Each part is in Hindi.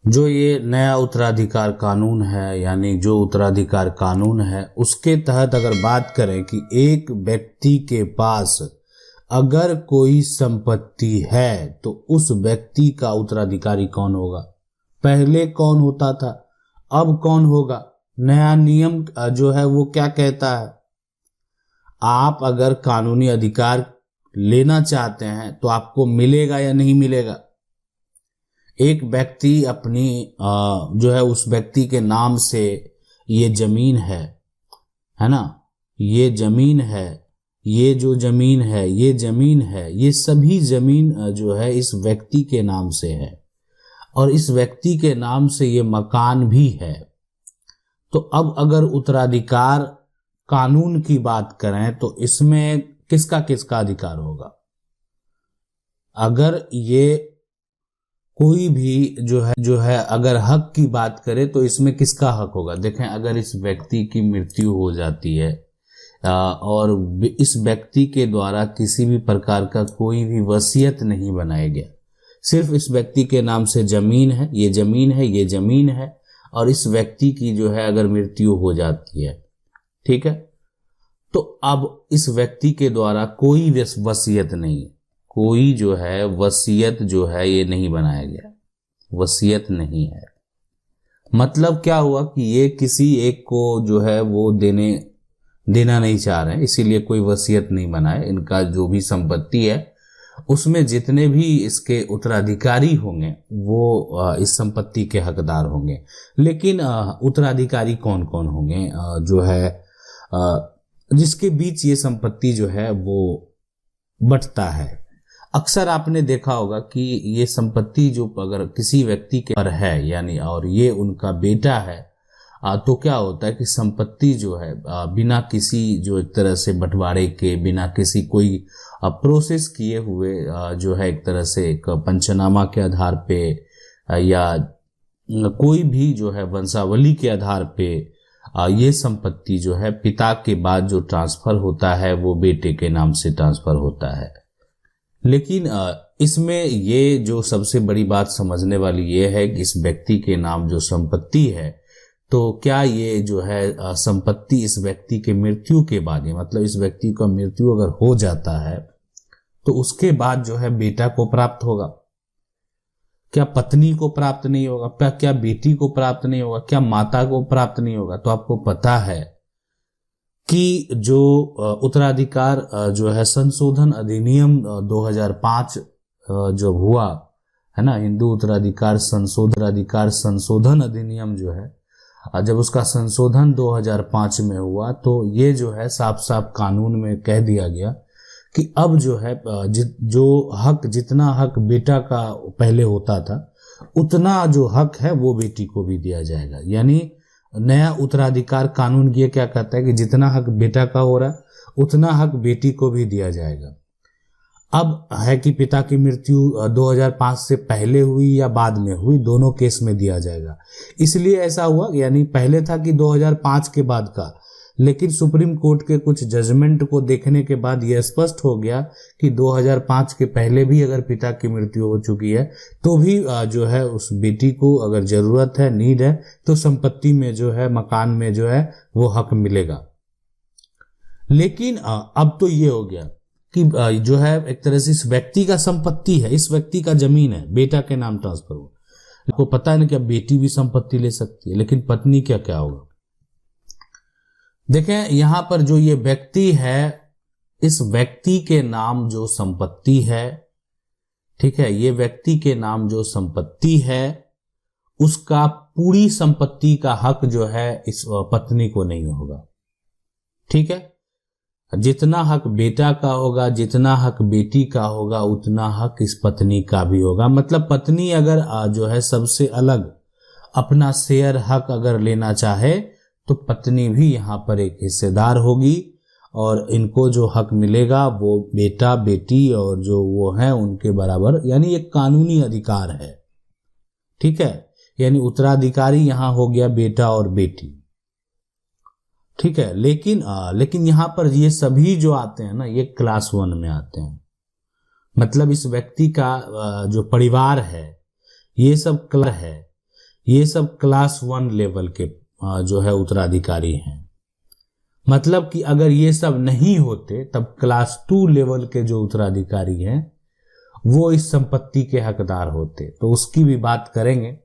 जो ये नया उत्तराधिकार कानून है, यानी जो उत्तराधिकार कानून है, उसके तहत अगर बात करें कि एक व्यक्ति के पास अगर कोई संपत्ति है तो उस व्यक्ति का उत्तराधिकारी कौन होगा। पहले कौन होता था, अब कौन होगा। नया नियम जो है वो क्या कहता है, आप अगर कानूनी अधिकार लेना चाहते हैं तो आपको मिलेगा या नहीं मिलेगा। एक व्यक्ति अपनी जो है उस व्यक्ति के नाम से ये जमीन है ना, ये जमीन है, ये जो जमीन है, ये जमीन है, ये सभी जमीन जो है इस व्यक्ति के नाम से है और इस व्यक्ति के नाम से ये मकान भी है। तो अब अगर उत्तराधिकार कानून की बात करें तो इसमें किसका किसका अधिकार होगा। अगर ये कोई भी जो है अगर हक की बात करें तो इसमें किसका हक होगा। देखें, अगर इस व्यक्ति की मृत्यु हो जाती है और इस व्यक्ति के द्वारा किसी भी प्रकार का कोई भी वसीयत नहीं बनाया गया, सिर्फ इस व्यक्ति के नाम से जमीन है, ये जमीन है, ये जमीन है, और इस व्यक्ति की जो है अगर मृत्यु हो जाती है, ठीक है, तो अब इस व्यक्ति के द्वारा कोई वसीयत नहीं है, कोई जो है वसीयत जो है ये नहीं बनाया गया, वसीयत नहीं है। मतलब क्या हुआ कि ये किसी एक को जो है वो देना नहीं चाह रहे हैं, इसीलिए कोई वसीयत नहीं बनाए। इनका जो भी संपत्ति है उसमें जितने भी इसके उत्तराधिकारी होंगे वो इस संपत्ति के हकदार होंगे। लेकिन उत्तराधिकारी कौन कौन होंगे जो है जिसके बीच ये संपत्ति जो है वो बंटता है। अक्सर आपने देखा होगा कि ये संपत्ति जो अगर किसी व्यक्ति के पर है यानी और ये उनका बेटा है तो क्या होता है कि संपत्ति जो है बिना किसी जो एक तरह से बंटवारे के, बिना किसी कोई प्रोसेस किए हुए जो है एक तरह से एक पंचनामा के आधार पे या कोई भी जो है वंशावली के आधार पे ये संपत्ति जो है पिता के बाद जो ट्रांसफर होता है वो बेटे के नाम से ट्रांसफर होता है। लेकिन इसमें ये जो सबसे बड़ी बात समझने वाली ये है कि इस व्यक्ति के नाम जो संपत्ति है तो क्या ये जो है संपत्ति इस व्यक्ति के मृत्यु के बाद, मतलब इस व्यक्ति का मृत्यु अगर हो जाता है तो उसके बाद जो है बेटा को प्राप्त होगा, क्या पत्नी को प्राप्त नहीं होगा, क्या बेटी को प्राप्त नहीं होगा, क्या माता को प्राप्त नहीं होगा। तो आपको पता है कि जो उत्तराधिकार जो है संशोधन अधिनियम 2005 जब हुआ है ना, हिंदू उत्तराधिकार संशोधन अधिनियम जो है जब उसका संशोधन 2005 में हुआ तो ये जो है साफ साफ कानून में कह दिया गया कि अब जो है जो हक, जितना हक बेटा का पहले होता था उतना जो हक है वो बेटी को भी दिया जाएगा। यानी नया उत्तराधिकार कानून ये क्या कहता है कि जितना हक बेटा का हो रहा है उतना हक बेटी को भी दिया जाएगा। अब है कि पिता की मृत्यु 2005 से पहले हुई या बाद में हुई, दोनों केस में दिया जाएगा। इसलिए ऐसा हुआ, यानी पहले था कि 2005 के बाद का, लेकिन सुप्रीम कोर्ट के कुछ जजमेंट को देखने के बाद यह स्पष्ट हो गया कि 2005 के पहले भी अगर पिता की मृत्यु हो चुकी है तो भी जो है उस बेटी को अगर जरूरत है, नीड है, तो संपत्ति में जो है, मकान में जो है वो हक मिलेगा। लेकिन अब तो ये हो गया कि जो है एक तरह से इस व्यक्ति का संपत्ति है, इस व्यक्ति का जमीन है, बेटा के नाम ट्रांसफर हो। आपको पता है ना कि बेटी भी संपत्ति ले सकती है, लेकिन पत्नी क्या होगा। देखें यहां पर जो ये व्यक्ति है, इस व्यक्ति के नाम जो संपत्ति है, ठीक है, ये व्यक्ति के नाम जो संपत्ति है उसका पूरी संपत्ति का हक जो है इस पत्नी को नहीं होगा। ठीक है, जितना हक बेटा का होगा, जितना हक बेटी का होगा, उतना हक इस पत्नी का भी होगा। मतलब पत्नी अगर जो है सबसे अलग अपना शेयर हक अगर लेना चाहे तो पत्नी भी यहाँ पर एक हिस्सेदार होगी और इनको जो हक मिलेगा वो बेटा बेटी और जो वो है उनके बराबर, यानी एक कानूनी अधिकार है। ठीक है, यानी उत्तराधिकारी यहाँ हो गया बेटा और बेटी। ठीक है, लेकिन यहाँ पर ये सभी जो आते हैं ना, ये क्लास 1 में आते हैं। मतलब इस व्यक्ति का जो परिवार है ये सब क्लर है, ये सब क्लास 1 लेवल के जो है उत्तराधिकारी हैं। मतलब कि अगर ये सब नहीं होते तब क्लास 2 लेवल के जो उत्तराधिकारी हैं वो इस संपत्ति के हकदार होते। तो उसकी भी बात करेंगे।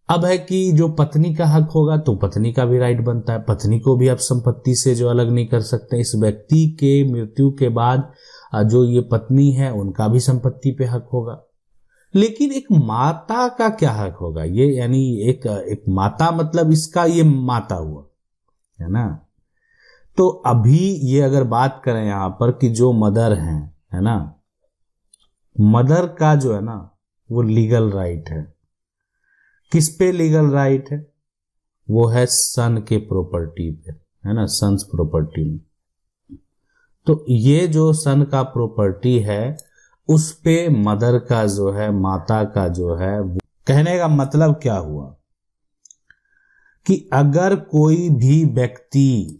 अब है कि जो पत्नी का हक होगा तो पत्नी का भी राइट बनता है, पत्नी को भी आप संपत्ति से जो अलग नहीं कर सकते। इस व्यक्ति के मृत्यु के बाद जो ये पत्नी है उनका भी संपत्ति पे हक होगा। लेकिन एक माता का क्या हक होगा? ये यानी एक माता, मतलब इसका ये माता हुआ है ना। तो अभी ये अगर बात करें यहां पर कि जो मदर है ना, मदर का जो है ना वो लीगल राइट है। किस पे लीगल राइट है? वो है सन के प्रॉपर्टी पे, है ना, सन्स प्रॉपर्टी में। तो ये जो सन का प्रॉपर्टी है उस पे मदर का जो है, माता का जो है, कहने का मतलब क्या हुआ कि अगर कोई भी व्यक्ति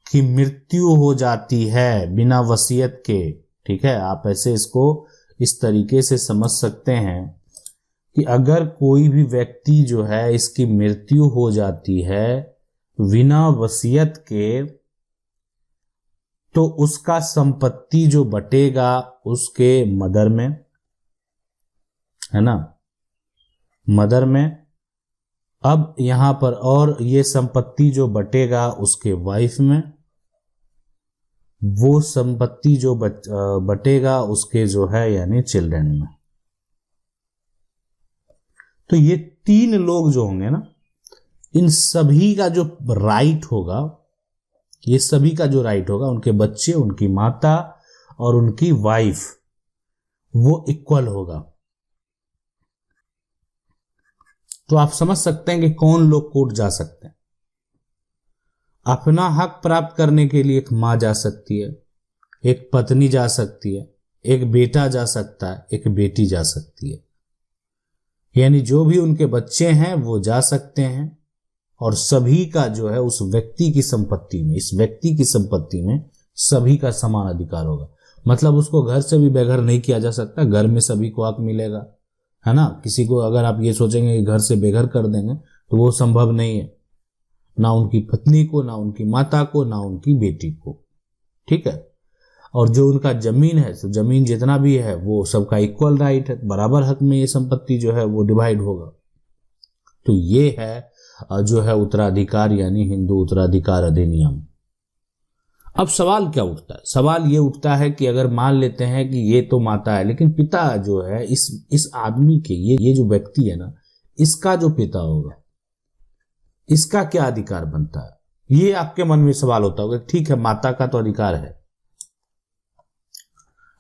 की मृत्यु हो जाती है बिना वसीयत के, ठीक है, आप ऐसे इसको इस तरीके से समझ सकते हैं कि अगर कोई भी व्यक्ति जो है इसकी मृत्यु हो जाती है बिना वसीयत के, तो उसका संपत्ति जो बटेगा उसके मदर में, है ना, मदर में। अब यहां पर और ये संपत्ति जो बटेगा उसके वाइफ में, वो संपत्ति जो बटेगा उसके जो है यानी चिल्ड्रन में। तो ये 3 लोग जो होंगे ना, इन सभी का जो राइट होगा, ये सभी का जो राइट होगा, उनके बच्चे, उनकी माता और उनकी वाइफ, वो इक्वल होगा। तो आप समझ सकते हैं कि कौन लोग कोर्ट जा सकते हैं। अपना हक प्राप्त करने के लिए एक मां जा सकती है, एक पत्नी जा सकती है, एक बेटा जा सकता है, एक बेटी जा सकती है। यानी जो भी उनके बच्चे हैं वो जा सकते हैं और सभी का जो है उस व्यक्ति की संपत्ति में, इस व्यक्ति की संपत्ति में सभी का समान अधिकार होगा। मतलब उसको घर से भी बेघर नहीं किया जा सकता, घर में सभी को हक मिलेगा, है ना। किसी को अगर आप ये सोचेंगे कि घर से बेघर कर देंगे तो वो संभव नहीं है, ना उनकी पत्नी को, ना उनकी माता को, ना उनकी बेटी को, ठीक है। और जो उनका जमीन है, तो जमीन जितना भी है वो सबका इक्वल राइट है, बराबर हक में ये संपत्ति जो है वो डिवाइड होगा। तो ये है जो है उत्तराधिकार यानी हिंदू उत्तराधिकार अधिनियम। अब सवाल क्या उठता है? सवाल ये उठता है कि अगर मान लेते हैं कि ये तो माता है, लेकिन पिता जो है इस आदमी के, ये जो व्यक्ति है ना, इसका जो पिता होगा, इसका क्या अधिकार बनता है? ये आपके मन में सवाल होता होगा। ठीक है, माता का तो अधिकार है,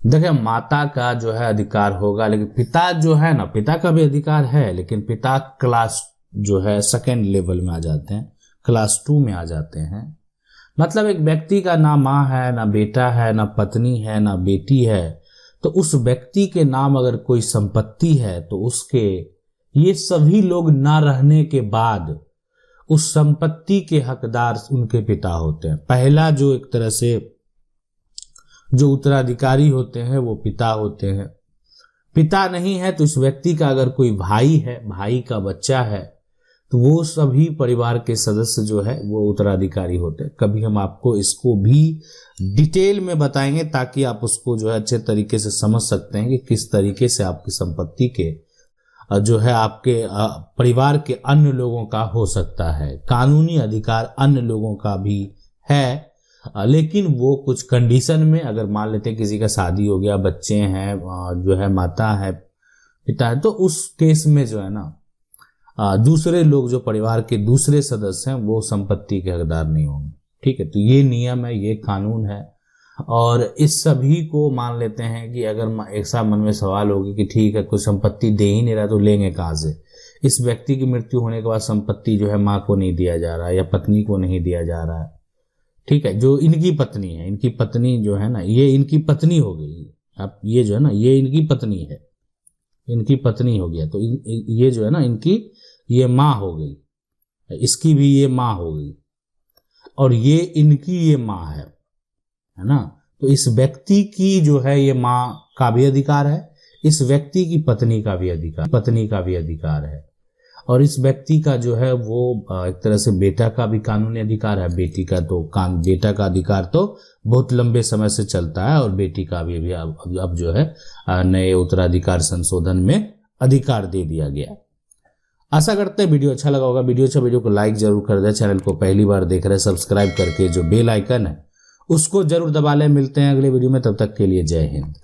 देखिए माता का जो है अधिकार होगा, लेकिन पिता जो है ना, पिता का भी अधिकार है, लेकिन पिता क्लास जो है 2nd लेवल में आ जाते हैं, क्लास 2 में आ जाते हैं। मतलब एक व्यक्ति का ना माँ है, ना बेटा है, ना पत्नी है, ना बेटी है, तो उस व्यक्ति के नाम अगर कोई संपत्ति है तो उसके ये सभी लोग ना रहने के बाद उस संपत्ति के हकदार उनके पिता होते हैं। पहला जो एक तरह से जो उत्तराधिकारी होते हैं वो पिता होते हैं। पिता नहीं है तो इस व्यक्ति का अगर कोई भाई है, भाई का बच्चा है, तो वो सभी परिवार के सदस्य जो है वो उत्तराधिकारी होते हैं। कभी हम आपको इसको भी डिटेल में बताएंगे ताकि आप उसको जो है अच्छे तरीके से समझ सकते हैं कि किस तरीके से आपकी संपत्ति के जो है आपके परिवार के अन्य लोगों का हो सकता है। कानूनी अधिकार अन्य लोगों का भी है, लेकिन वो कुछ कंडीशन में, अगर मान लेते हैं किसी का शादी हो गया, बच्चे हैं, जो है माता है, पिता है, तो उस केस में जो है ना दूसरे लोग जो परिवार के दूसरे सदस्य हैं वो संपत्ति के हकदार नहीं होंगे। ठीक है, तो ये नियम है, ये कानून है। और इस सभी को मान लेते हैं कि अगर एक साथ मन में सवाल होगी कि ठीक है कोई संपत्ति दे ही नहीं रहा तो लेंगे कहाँ से। इस व्यक्ति की मृत्यु होने के बाद संपत्ति जो है माँ को नहीं दिया जा रहा है या पत्नी को नहीं दिया जा रहा है। ठीक है, जो इनकी पत्नी है, इनकी पत्नी जो है ना, ये इनकी पत्नी हो गई। अब ये जो है ना, ये इनकी पत्नी है, इनकी पत्नी हो गया, तो ये जो है ना इनकी ये माँ हो गई, इसकी भी ये माँ हो गई, और ये इनकी ये माँ है ना। तो इस व्यक्ति की जो है ये माँ का भी अधिकार है, इस व्यक्ति की पत्नी का भी अधिकार है। और इस व्यक्ति का जो है वो एक तरह से बेटा का भी कानूनी अधिकार है। बेटी का तो बेटा का अधिकार तो बहुत लंबे समय से चलता है, और बेटी का भी अब जो है नए उत्तराधिकार संशोधन में अधिकार दे दिया गया। आशा करते हैं वीडियो अच्छा लगा होगा। वीडियो को लाइक जरूर कर दें। चैनल को पहली बार देख रहे हैं, सब्सक्राइब करके जो बेल आइकन है उसको जरूर दबा लें। मिलते हैं अगले वीडियो में, तब तक के लिए जय हिंद।